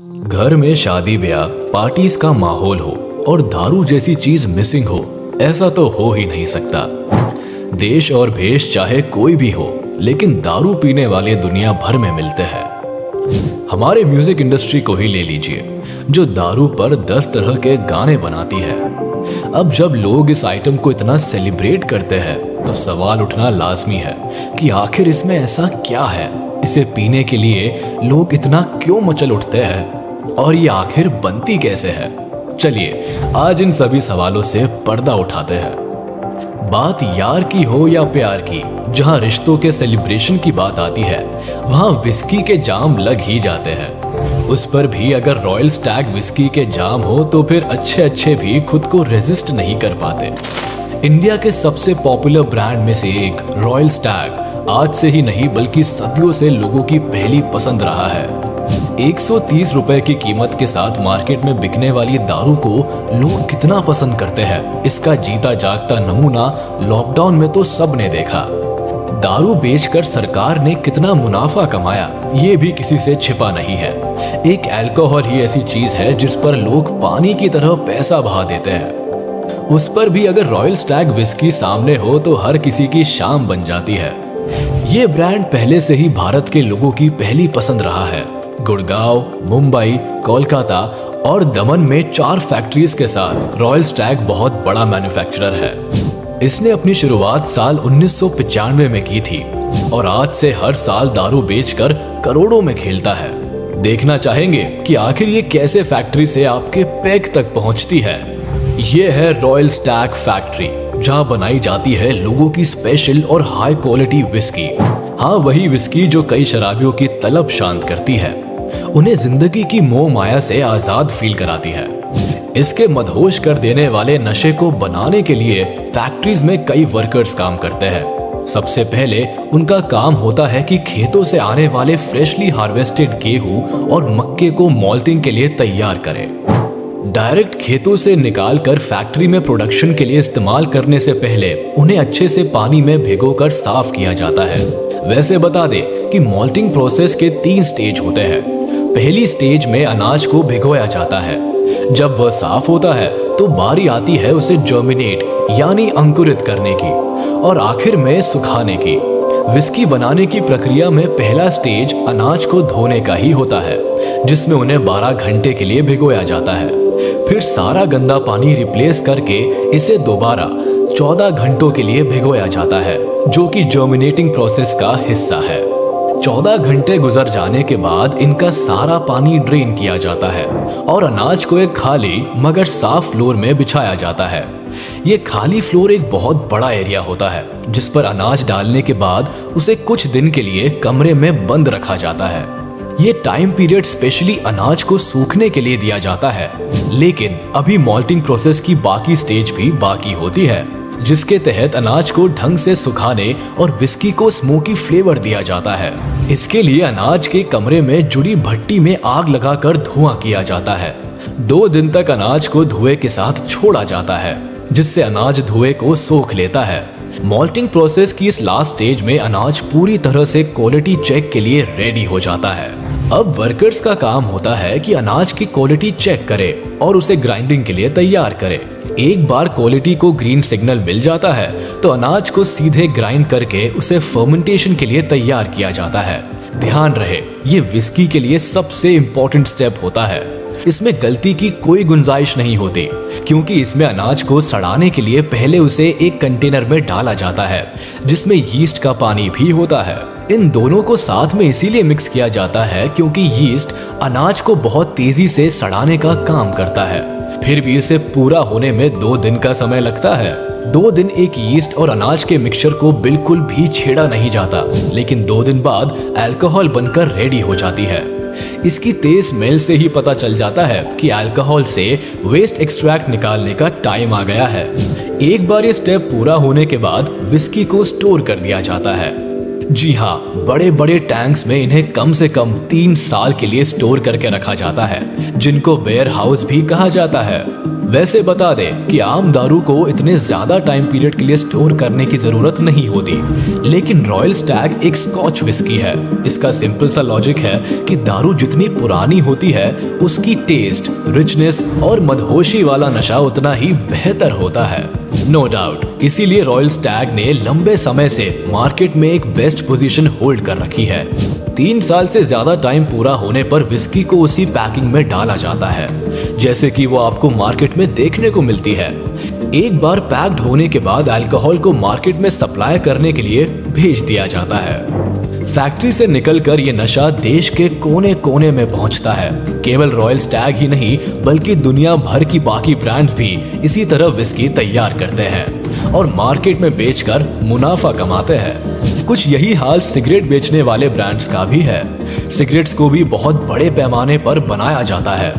घर में शादी ब्याह पार्टीज का माहौल हो और दारू जैसी चीज मिसिंग हो, ऐसा तो हो ही नहीं सकता। देश और भेष चाहे कोई भी हो, लेकिन दारू पीने वाले दुनिया भर में मिलते हैं। हमारे म्यूजिक इंडस्ट्री को ही ले लीजिए, जो दारू पर 10 तरह के गाने बनाती है। अब जब लोग इस आइटम को इतना सेलिब्रेट करते हैं तो सवाल उठना लाजमी है कि आखिर इसमें ऐसा क्या है, इसे पीने के लिए लोग इतना क्यों मचल उठते हैं और ये आखिर बनती कैसे है। चलिए आज इन सभी सवालों से पर्दा उठाते हैं। बात यार की हो या प्यार की, जहां रिश्तों के सेलिब्रेशन की बात आती है वहां विस्की के जाम लग ही जाते हैं। उस पर भी अगर रॉयल स्टैग विस्की के जाम हो तो फिर अच्छे भी खुद को रेजिस्ट नहीं कर पाते। इंडिया के सबसे पॉपुलर ब्रांड में से एक रॉयल स्टैग आज से ही नहीं बल्कि सदियों से लोगों की पहली पसंद रहा है। 130 रुपए की कीमत के साथ मार्केट में बिकने वाली दारू को लोग कितना पसंद करते हैं, इसका जीता जागता नमूना लॉकडाउन में तो सबने देखा। दारू बेचकर सरकार ने कितना मुनाफा कमाया, ये भी किसी से छिपा नहीं है। एक अल्कोहल ही ऐसी चीज है जिस पर लोग पानी की तरह पैसा बहा देते हैं। उस पर भी अगर रॉयल स्टैग विस्की सामने हो तो हर किसी की शाम बन जाती है। ये ब्रांड पहले से ही भारत के लोगों की पहली पसंद रहा है। गुड़गांव, मुंबई, कोलकाता और दमन में 4 फैक्ट्रीज के साथ रॉयल स्टैग बहुत बड़ा मैन्युफैक्चरर है। इसने अपनी शुरुआत साल 1995 में की थी और आज से हर साल दारू बेचकर करोड़ों में खेलता है। देखना चाहेंगे कि आखिर ये कैसे फैक्ट्री से आपके पैक तक पहुंचती है। ये है रॉयल स्टैग फैक्ट्री, जहां बनाई जाती है लोगों की स्पेशल और हाई क्वालिटी विस्की। हाँ, वही विस्की जो कई शराबियों की तलब शांत करती है, उन्हें जिंदगी की मोह माया से आजाद फील कराती है। इसके मदहोश कर देने वाले नशे को बनाने के लिए फैक्ट्रीज में कई वर्कर्स काम करते हैं। सबसे पहले उनका काम होता है कि खेतों से आने वाले फ्रेशली हार्वेस्टेड गेहूं और मक्के को मॉल्टिंग के लिए तैयार करें। डायरेक्ट खेतों से निकालकर फैक्ट्री में प्रोडक्शन के लिए इस्तेमाल करने से पहले उन्हें अच्छे से पानी में भिगोकर साफ किया जाता है। वैसे बता दें कि मॉल्टिंग प्रोसेस के 3 स्टेज होते हैं। पहली स्टेज में अनाज को भिगोया जाता है। जब वह साफ होता है तो बारी आती है उसे जर्मिनेट यानी अंकुरित करने की और आखिर में सुखाने की। विस्की बनाने की प्रक्रिया में पहला स्टेज अनाज को धोने का ही होता है, जिसमें उन्हें 12 घंटे के लिए भिगोया जाता है। फिर सारा गंदा पानी रिप्लेस करके इसे दोबारा 14 घंटों के लिए भिगोया जाता है, जो कि जर्मिनेटिंग प्रोसेस का हिस्सा है। 14 घंटे गुजर जाने के बाद इनका सारा पानी ड्रेन किया जाता है और अनाज को एक खाली मगर साफ फ्लोर में बिछाया जाता है। ये खाली फ्लोर एक बहुत बड़ा एरिया होता है, जिस पर अनाज डालने के बाद उसे कुछ दिन के लिए कमरे में बंद रखा जाता है। ये टाइम पीरियड स्पेशली अनाज को सूखने के लिए दिया जाता है। लेकिन अभी मॉल्टिंग प्रोसेस की बाकी स्टेज भी बाकी होती है, जिसके तहत अनाज को ढंग से सुखाने और विस्की को स्मोकी फ्लेवर दिया जाता है। इसके लिए अनाज के कमरे में जुड़ी भट्टी में आग लगाकर धुआं किया जाता है। 2 दिन तक अनाज को धुएं के साथ छोड़ा जाता है, जिससे अनाज धुएं को सोख लेता है। मॉल्टिंग प्रोसेस की इस लास्ट स्टेज में अनाज पूरी तरह से क्वालिटी चेक के लिए रेडी हो जाता है। अब वर्कर्स का काम होता है कि अनाज की क्वालिटी चेक करे और उसे ग्राइंडिंग के लिए तैयार करे। एक बार क्वालिटी को ग्रीन सिग्नल मिल जाता है तो अनाज को सीधे ग्राइंड करके उसे फर्मेंटेशन के लिए तैयार किया जाता है। ध्यान रहे, ये विस्की के लिए सबसे इम्पोर्टेंट स्टेप होता है। इसमें गलती की कोई गुंजाइश नहीं होती, क्योंकि इसमें अनाज को सड़ाने के लिए पहले उसे एक कंटेनर में डाला जाता है, जिसमें यीस्ट का पानी भी होता है। इन दोनों को साथ में इसीलिए मिक्स किया जाता है क्योंकि यीस्ट अनाज को बहुत तेजी से सड़ाने का काम करता है। फिर भी इसे पूरा होने में 2 दिन का समय लगता है। 2 दिन एक यीस्ट और अनाज के मिक्सचर को बिल्कुल भी छेड़ा नहीं जाता, लेकिन 2 दिन बाद अल्कोहल बनकर रेडी हो जाती है। इसकी तेज स्मेल से ही पता चल जाता है कि अल्कोहल से वेस्ट एक्सट्रैक्ट निकालने का टाइम आ गया है। एक बार ये स्टेप पूरा होने के बाद विस्की को स्टोर कर दिया जाता है। जी हाँ, बड़े बड़े टैंक्स में इन्हें कम से कम 3 साल के लिए स्टोर करके रखा जाता है, जिनको वेयर हाउस भी कहा जाता है। वैसे बता दे कि आम दारू को इतने ज्यादा टाइम पीरियड के लिए स्टोर करने की जरूरत नहीं होती, लेकिन रॉयल स्टैग एक स्कॉच विस्की है। इसका सिंपल सा लॉजिक है कि दारू जितनी पुरानी होती है उसकी टेस्ट, रिचनेस और मदहोशी वाला नशा उतना ही बेहतर होता है। नो डाउट, इसीलिए रॉयल स्टैग ने लंबे समय से मार्केट में एक बेस्ट पोजीशन होल्ड कर रखी है। 3 साल से ज्यादा टाइम पूरा होने पर विस्की को उसी पैकिंग में डाला जाता है जैसे कि वो आपको मार्केट में देखने को मिलती है। एक बार पैक्ड होने के बाद अल्कोहल को मार्केट में सप्लाई करने के लिए भेज दिया जाता है। फैक्ट्री से निकलकर ये नशा देश के कोने कोने में पहुंचता है। केवल रॉयल स्टैग ही नहीं बल्कि दुनिया भर की बाकी ब्रांड्स भी इसी तरह विस्की तैयार करते हैं और मार्केट में बेचकर मुनाफा कमाते हैं। कुछ यही हाल सिगरेट बेचने वाले ब्रांड्स का भी है। सिगरेट्स को भी बहुत बड़े पैमाने पर बनाया जाता है।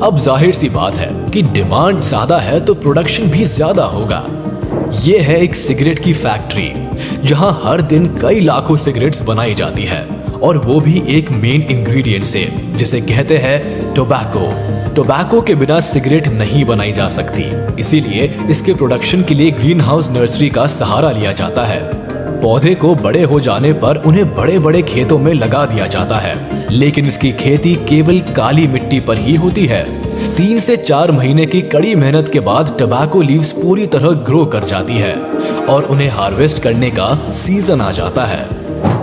अब जाहिर सी बात है कि डिमांड ज्यादा है तो प्रोडक्शन भी ज्यादा होगा। ये है एक सिगरेट की फैक्ट्री जहां हर दिन कई लाखों सिगरेट्स बनाई जाती है और वो भी एक मेन इंग्रेडिएंट से जिसे कहते हैं टोबैको। टोबैको के बिना सिगरेट नहीं बनाई जा सकती, इसीलिए इसके प्रोडक्शन के लिए ग्रीन हाउस नर्सरी का सहारा लिया जाता है। पौधे को बड़े हो जाने पर उन्हें बड़े बड़े खेतों में लगा दिया जाता है, लेकिन इसकी खेती केवल काली मिट्टी पर ही होती है। 3 से 4 महीने की कड़ी मेहनत के बाद टोबैको लीव्स पूरी तरह ग्रो कर जाती है और उन्हें हार्वेस्ट करने का सीजन आ जाता है।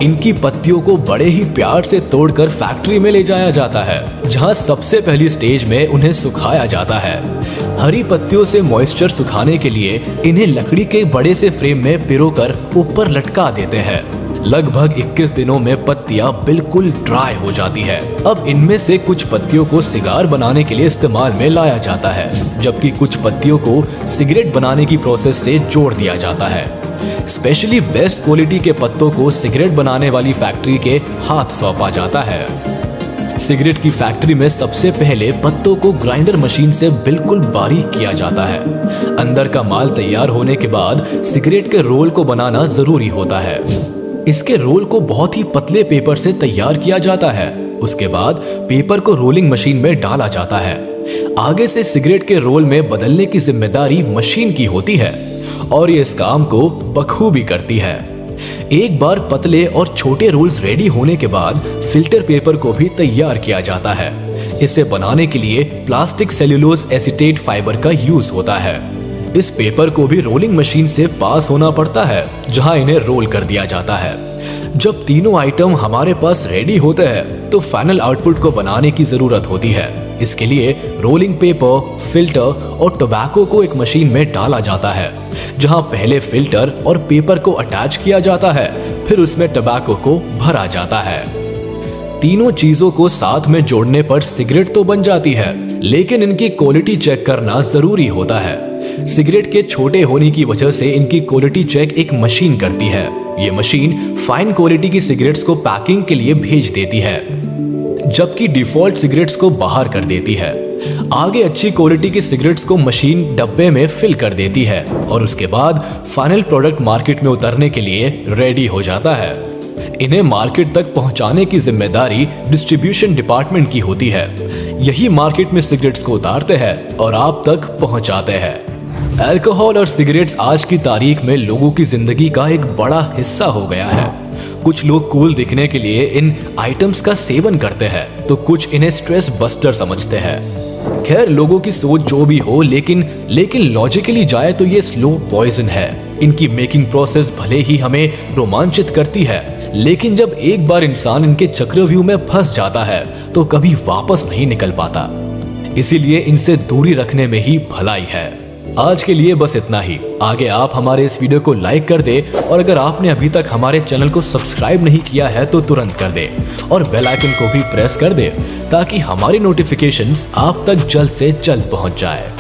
इनकी पत्तियों को बड़े ही प्यार से तोड़कर फैक्ट्री में ले जाया जाता है, जहां सबसे पहली स्टेज में उन्हें सुखाया जाता है। हरी पत्तियों से मॉइस्चर सुखाने के लिए इन्हें लकड़ी के बड़े से फ्रेम में पिरोकर ऊपर लटका देते हैं। लगभग 21 दिनों में पत्तियां बिल्कुल ड्राई हो जाती है। अब इनमें से कुछ पत्तियों को सिगार बनाने के लिए इस्तेमाल में लाया जाता है, जबकि कुछ पत्तियों को सिगरेट बनाने की प्रोसेस से जोड़ दिया जाता है। स्पेशली बेस्ट क्वालिटी के पत्तों को सिगरेट बनाने वाली फैक्ट्री के हाथ सौंपा जाता है। सिगरेट की फैक्ट्री में सबसे पहले पत्तों को ग्राइंडर मशीन से बिल्कुल बारीक किया जाता है। अंदर का माल तैयार होने के बाद सिगरेट के रोल को बनाना जरूरी होता है। इसके रोल को बहुत ही पतले पेपर से तैयार किया जाता है। उसके बाद पेपर को रोलिंग मशीन में डाला जाता है। आगे से सिगरेट के रोल में बदलने की जिम्मेदारी मशीन की होती है और ये इस काम को बखूबी करती है। एक बार पतले और छोटे रोल्स रेडी होने के बाद फिल्टर पेपर को भी तैयार किया जाता है। इसे बनाने के लिए प्लास्टिक सेल्यूलोज एसीटेट फाइबर का यूज होता है। इस पेपर को भी रोलिंग मशीन से पास होना पड़ता है, जहां इन्हें रोल कर दिया जाता है। जब तीनों आइटम हमारे पास रेडी होते हैं तो फाइनल आउटपुट को बनाने की जरूरत होती है। इसके लिए रोलिंग पेपर, फिल्टर और टोबैको को एक मशीन में डाला जाता है, जहां पहले फिल्टर और पेपर को अटैच किया जाता है, फिर उसमें टोबैको को भरा जाता है। तीनों चीजों को साथ में जोड़ने पर सिगरेट तो बन जाती है, लेकिन इनकी क्वालिटी चेक करना जरूरी होता है। सिगरेट के छोटे होने की वजह से इनकी क्वालिटी चेक एक मशीन करती है। ये मशीन फाइन क्वालिटी की सिगरेट्स को पैकिंग के लिए भेज देती है, जबकि डिफॉल्ट सिगरेट्स को बाहर कर देती है। आगे अच्छी क्वालिटी की सिगरेट्स को मशीन डब्बे में फिल कर देती है और उसके बाद फाइनल प्रोडक्ट मार्केट में उतरने के लिए रेडी हो जाता है। इन्हें मार्केट तक पहुंचाने की जिम्मेदारी डिस्ट्रीब्यूशन डिपार्टमेंट की होती है। यही मार्केट में सिगरेट्स को उतारते हैं और आप तक पहुंचाते हैं। अल्कोहल और सिगरेट्स आज की तारीख में लोगों की जिंदगी का एक बड़ा हिस्सा हो गया है। कुछ लोग कूल दिखने के लिए इन आइटम्स का सेवन करते हैं, तो कुछ इन्हें स्ट्रेस बस्टर समझते हैं। खैर, लोगों की सोच जो भी हो, लेकिन लॉजिकली जाए तो ये स्लो पॉइजन है। इनकी मेकिंग प्रोसेस भले ही हमें रोमांचित करती है, लेकिन जब एक बार इंसान इनके चक्रव्यूह में फंस जाता है तो कभी वापस नहीं निकल पाता। इसीलिए इनसे दूरी रखने में ही भलाई है। आज के लिए बस इतना ही। आगे आप हमारे इस वीडियो को लाइक कर दे और अगर आपने अभी तक हमारे चैनल को सब्सक्राइब नहीं किया है तो तुरंत कर दे और बेल आइकन को भी प्रेस कर दे ताकि हमारी नोटिफिकेशंस आप तक जल्द से जल्द पहुंच जाए।